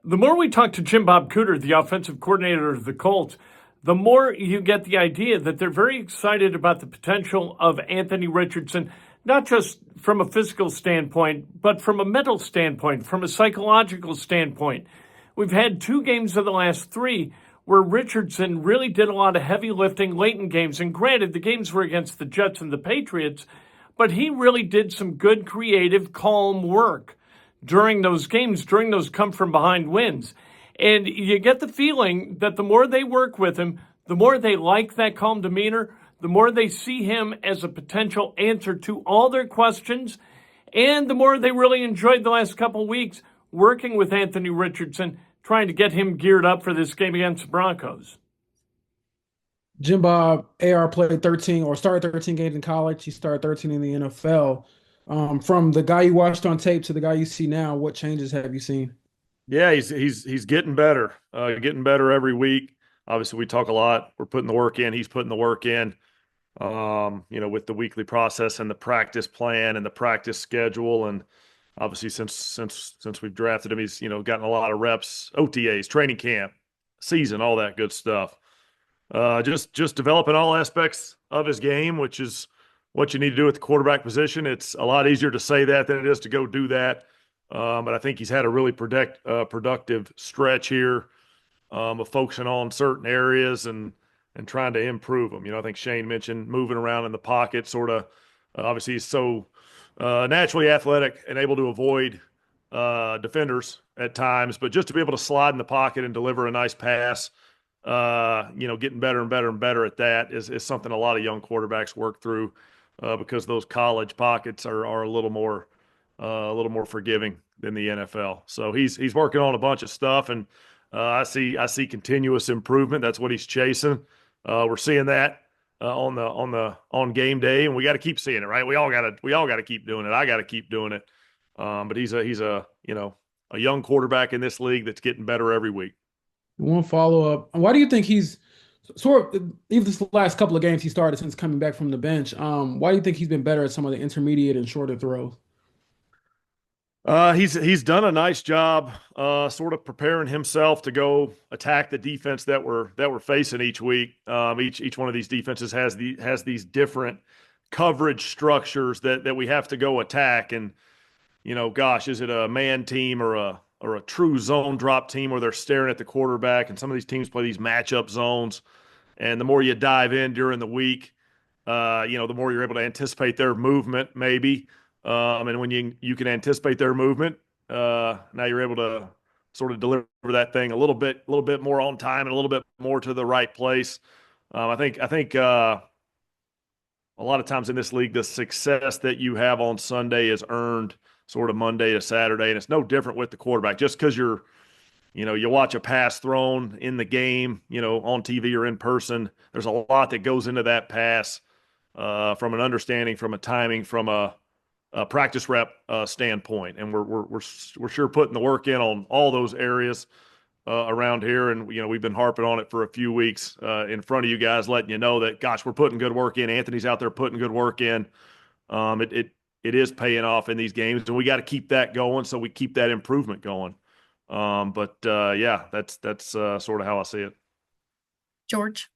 The more we talk to Jim Bob Cooter, the offensive coordinator of the Colts, the more you get the idea that they're very excited about the potential of Anthony Richardson, not just from a physical standpoint, but from a mental standpoint, from a psychological standpoint. We've had 2 games of the last 3 where Richardson really did a lot of heavy lifting late in games. And granted, the games were against the Jets and the Patriots, but he really did some good, creative, calm work during those games, during those come from behind wins. And you get the feeling that the more they work with him, the more they like that calm demeanor, the more they see him as a potential answer to all their questions, and the more they really enjoyed the last couple of weeks working with Anthony Richardson, trying to get him geared up for this game against the Broncos. Jim Bob AR played 13 or started 13 games in college. He started 13 in the NFL. From the guy you watched on tape to the guy you see now, what changes have you seen? Yeah, he's getting better, getting better every week. Obviously, we talk a lot. We're putting the work in. He's putting the work in. With the weekly process and the practice plan and the practice schedule, and obviously since we've drafted him, he's gotten a lot of reps, OTAs, training camp, season, all that good stuff. Just developing all aspects of his game, which is what you need to do at the quarterback position. It's a lot easier to say that than it is to go do that. But I think he's had a really productive stretch here of focusing on certain areas and trying to improve them. I think Shane mentioned moving around in the pocket, sort of. Obviously, he's so naturally athletic and able to avoid defenders at times, but just to be able to slide in the pocket and deliver a nice pass, getting better and better and better at that is something a lot of young quarterbacks work through because those college pockets are a little more forgiving than the NFL. So he's working on a bunch of stuff, and I see continuous improvement. That's what he's chasing. We're seeing that on game day, and we got to keep seeing it, right? We all got to keep doing it. I got to keep doing it. But he's a young quarterback in this league that's getting better every week. One follow up. Why do you think he's sort of, even this last couple of games he started since coming back from the bench? Why do you think he's been better at some of the intermediate and shorter throws? He's done a nice job, sort of preparing himself to go attack the defense that we're facing each week. Each one of these defenses has these different coverage structures that we have to go attack. And gosh, is it a man team or a true zone drop team where they're staring at the quarterback? And some of these teams play these matchup zones. And the more you dive in during the week, the more you're able to anticipate their movement, maybe. And when you can anticipate their movement, now you're able to sort of deliver that thing a little bit more on time and a little bit more to the right place. I think a lot of times in this league, the success that you have on Sunday is earned sort of Monday to Saturday, and it's no different with the quarterback. Just because you watch a pass thrown in the game, on TV or in person, there's a lot that goes into that pass from an understanding, from a timing, from a practice rep standpoint, and we're sure putting the work in on all those areas around here, and we've been harping on it for a few weeks in front of you guys, letting you know that gosh, we're putting good work in. Anthony's out there putting good work in. It is paying off in these games, and we got to keep that going so we keep that improvement going. Yeah, that's sort of how I see it. George.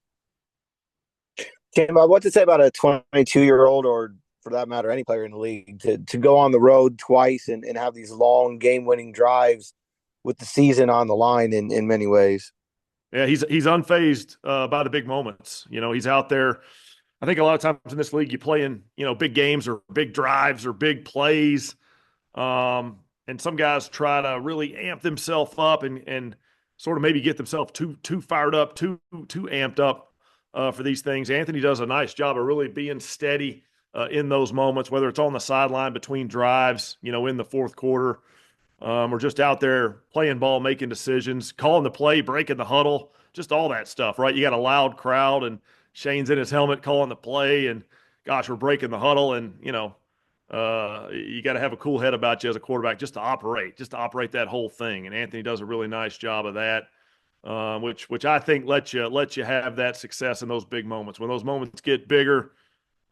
Tim, what to say about a 22-year-old, or for that matter, any player in the league, to go on the road twice and have these long game-winning drives with the season on the line in many ways? Yeah, he's unfazed by the big moments. He's out there. I think a lot of times in this league, you play in, big games or big drives or big plays. And some guys try to really amp themselves up and sort of maybe get themselves too fired up, too amped up for these things. Anthony does a nice job of really being steady in those moments, whether it's on the sideline between drives, in the fourth quarter, or just out there playing ball, making decisions, calling the play, breaking the huddle, just all that stuff, right? You got a loud crowd, and Shane's in his helmet calling the play, and gosh, we're breaking the huddle, and you got to have a cool head about you as a quarterback just to operate that whole thing. And Anthony does a really nice job of that, which I think lets you have that success in those big moments. When those moments get bigger,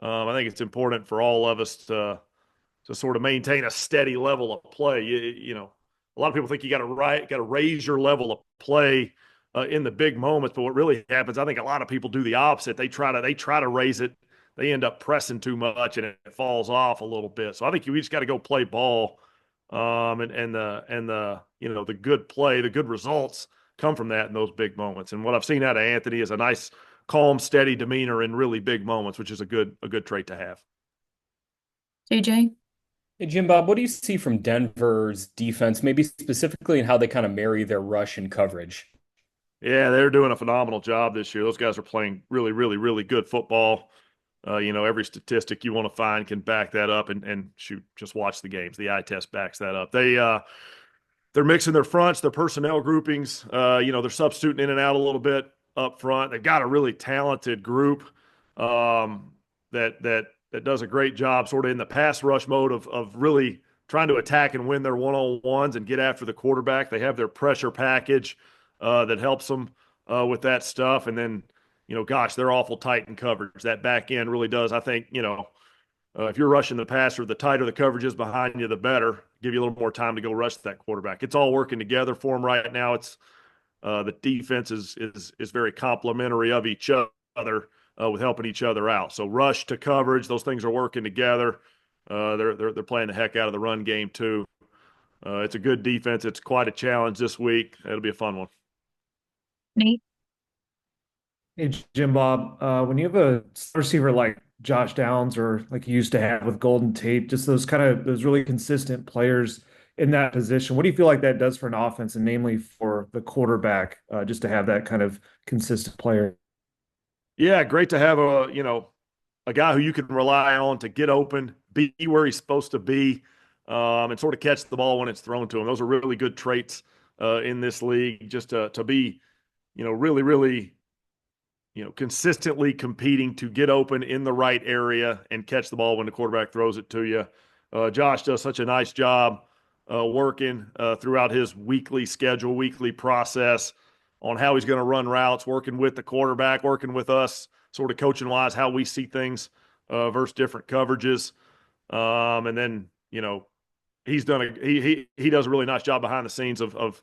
I think it's important for all of us to sort of maintain a steady level of play. a lot of people think you got to raise your level of play in the big moments. But what really happens, I think a lot of people do the opposite. They try to raise it. They end up pressing too much and it falls off a little bit. So I think we just got to go play ball. And the good play, the good results come from that in those big moments. And what I've seen out of Anthony is a nice, calm, steady demeanor in really big moments, which is a good trait to have. JJ? Hey, Jim Bob, what do you see from Denver's defense, maybe specifically in how they kind of marry their rush and coverage? Yeah, they're doing a phenomenal job this year. Those guys are playing really, really, really good football. Every statistic you want to find can back that up, and shoot, just watch the games. The eye test backs that up. They're mixing their fronts, their personnel groupings. They're substituting in and out a little bit up front. They've got a really talented group that does a great job sort of in the pass rush mode of really trying to attack and win their one-on-ones and get after the quarterback. They have their pressure package that helps them with that stuff. And then, they're awful tight in coverage. That back end really does. I think, if you're rushing the passer, the tighter the coverage is behind you, the better. Give you a little more time to go rush that quarterback. It's all working together for them right now. It's the defense is very complimentary of each other with helping each other out. So rush to coverage, those things are working together. They're playing the heck out of the run game too. It's a good defense. It's quite a challenge this week. It'll be a fun one. Nate? Hey, Jim Bob, when you have a receiver like Josh Downs or like you used to have with Golden Tate, just those really consistent players in that position, what do you feel like that does for an offense and namely for the quarterback, just to have that kind of consistent player? Yeah, great to have a guy who you can rely on to get open, be where he's supposed to be, and sort of catch the ball when it's thrown to him. Those are really good traits in this league, just to be, really, really, consistently competing to get open in the right area and catch the ball when the quarterback throws it to you. Josh does such a nice job working throughout his weekly schedule, weekly process on how he's going to run routes, working with the quarterback, working with us, sort of coaching-wise, how we see things versus different coverages. And then, he's done he does a really nice job behind the scenes of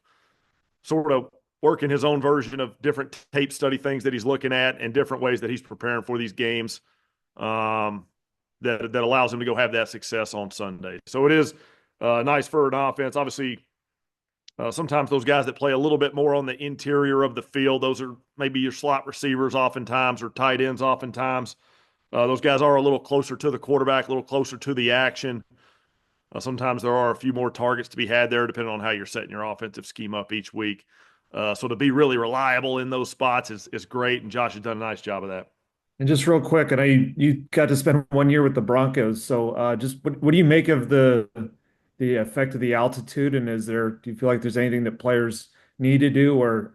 sort of working his own version of different tape study things that he's looking at and different ways that he's preparing for these games that allows him to go have that success on Sunday. So it is nice for an offense. Obviously, sometimes those guys that play a little bit more on the interior of the field, those are maybe your slot receivers oftentimes or tight ends oftentimes. Those guys are a little closer to the quarterback, a little closer to the action. Sometimes there are a few more targets to be had there depending on how you're setting your offensive scheme up each week. So to be really reliable in those spots is great, and Josh has done a nice job of that. And just real quick, I know you got to spend 1 year with the Broncos. So just what do you make of the effect of the altitude? And do you feel like there's anything that players need to do or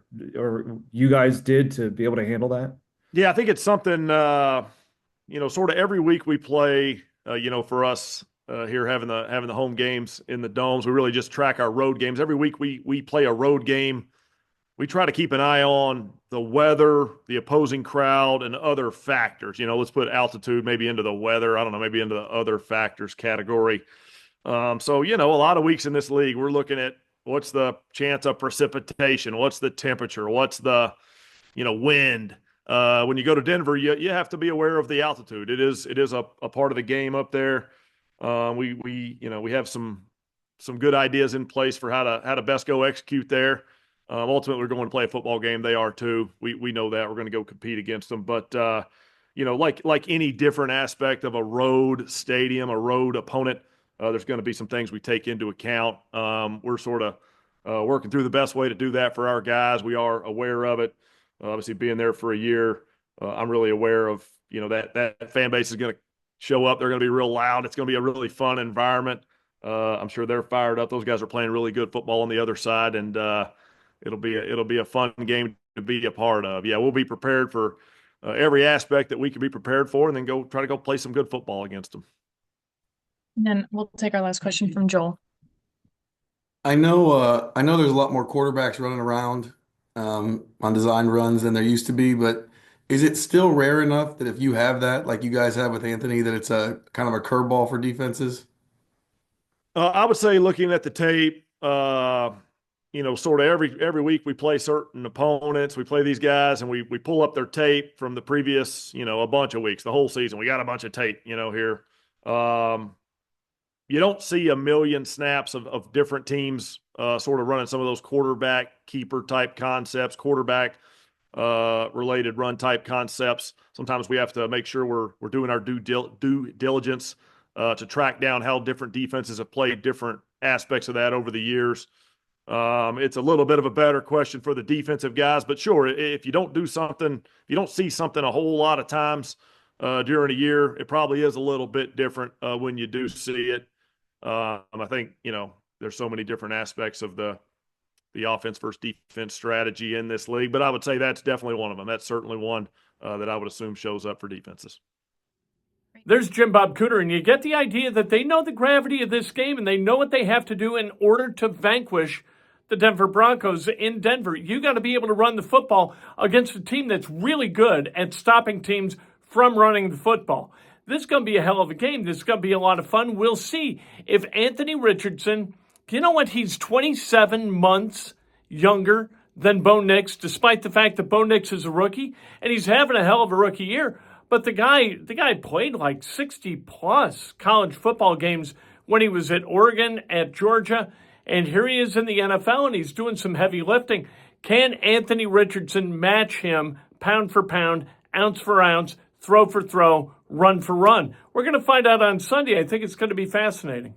you guys did to be able to handle that? Yeah, I think it's something, sort of every week we play, for us here having the home games in the domes, we really just track our road games. Every week we play a road game. We try to keep an eye on the weather, the opposing crowd, and other factors. Let's put altitude maybe into the weather. I don't know, maybe into the other factors category. So, a lot of weeks in this league, we're looking at what's the chance of precipitation, what's the temperature, what's the, wind. When you go to Denver, you have to be aware of the altitude. It is a part of the game up there. We have some good ideas in place for how to best go execute there. Ultimately, we're going to play a football game. They are too. We know that. We're going to go compete against them. But, like any different aspect of a road stadium, a road opponent, there's going to be some things we take into account. We're sort of working through the best way to do that for our guys. We are aware of it. Obviously, being there for a year, I'm really aware of, that fan base is going to show up. They're going to be real loud. It's going to be a really fun environment. I'm sure they're fired up. Those guys are playing really good football on the other side, and it'll be a fun game to be a part of. Yeah, we'll be prepared for every aspect that we can be prepared for, and then try to go play some good football against them. And then we'll take our last question from Joel. I know there's a lot more quarterbacks running around on design runs than there used to be, but is it still rare enough that if you have that, like you guys have with Anthony, that it's a kind of a curveball for defenses? I would say looking at the tape, sort of every week we play certain opponents. We play these guys and we pull up their tape from the previous, a bunch of weeks, the whole season. We got a bunch of tape, here. You don't see a million snaps of different teams sort of running some of those quarterback keeper type concepts, quarterback related run type concepts. Sometimes we have to make sure we're doing our due diligence to track down how different defenses have played different aspects of that over the years. It's a little bit of a better question for the defensive guys, but sure, if you don't do something, if you don't see something a whole lot of times during a year, it probably is a little bit different when you do see it. I think, there's so many different aspects of the offense versus defense strategy in this league, but I would say that's definitely one of them. That's certainly one that I would assume shows up for defenses. There's Jim Bob Cooter, and you get the idea that they know the gravity of this game and they know what they have to do in order to vanquish the Denver Broncos in Denver. You got to be able to run the football against a team that's really good at stopping teams from running the football. This is going to be a hell of a game. This is going to be a lot of fun. We'll see if Anthony Richardson, you know what, he's 27 months younger than Bo Nix, despite the fact that Bo Nix is a rookie, and he's having a hell of a rookie year. But the guy played like 60-plus college football games when he was at Oregon, at Georgia, and here he is in the NFL, and he's doing some heavy lifting. Can Anthony Richardson match him pound for pound, ounce for ounce, throw for throw, run for run? We're going to find out on Sunday. I think it's going to be fascinating.